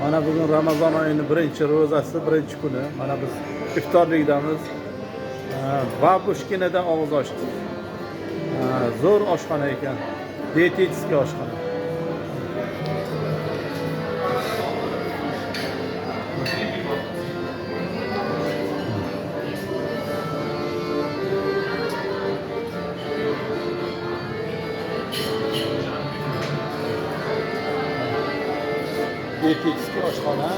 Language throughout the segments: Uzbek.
Mana bugun Ramazon oyining birinchi ro'zasi, birinchi kuni. Mana biz iftorlikdamiz. Babushkinada og'iz ochdik. Zo'r oshxona ekan. Diyetetskiy oshxona. Diyetetskiy oshxona.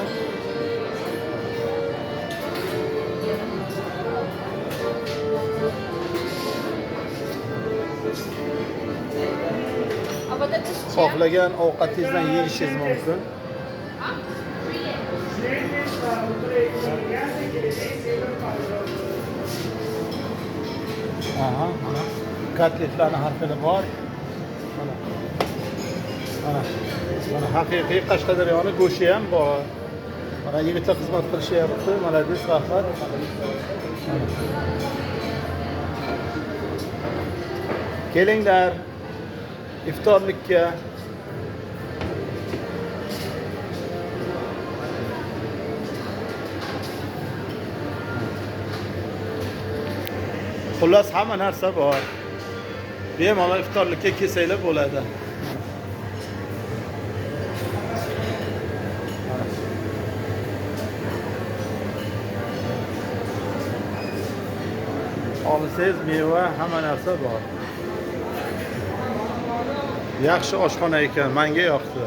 Xohlagan ovqatingizdan yeyishingiz mumkin. Aha, mana kotletlarning har xili bor. Mana haqiqiy Qashqadaryoning go'shti ham bor. Mana yigitlar xizmat qilishyapti. Malades, rahmat. Kelinglar iftorlikka. Xullas hamma narsa bor. Bemalol iftorlikka kelsanglar bo'ladi. Olsangiz meva, hamma narsa bor. Yaxshi oshxona ekan, menga yoqdi.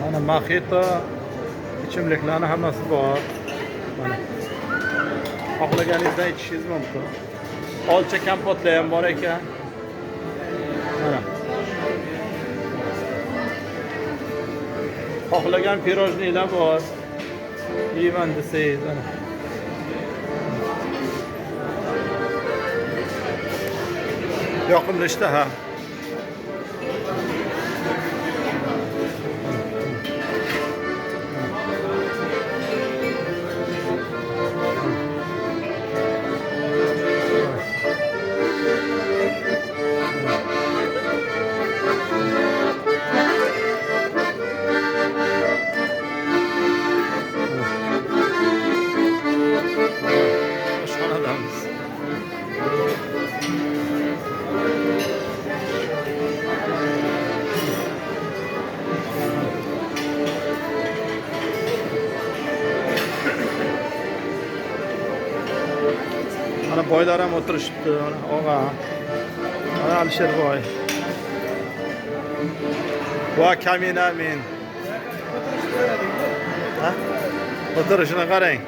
Mana mojito, ichimliklarning hammasi bor. Mana xohlaganingizdan ichishingiz mumkin. Olcha kompotlar ham bor ekan. Mana xohlagan pirojnilar bor. Yeyman desangiz, ana. Yoqimli ishtaha. Mana boylar ham o'tirishibdi, mana og'a. Mana Alisherboy. Va Kamina men. Ha? O'tirishini qarang.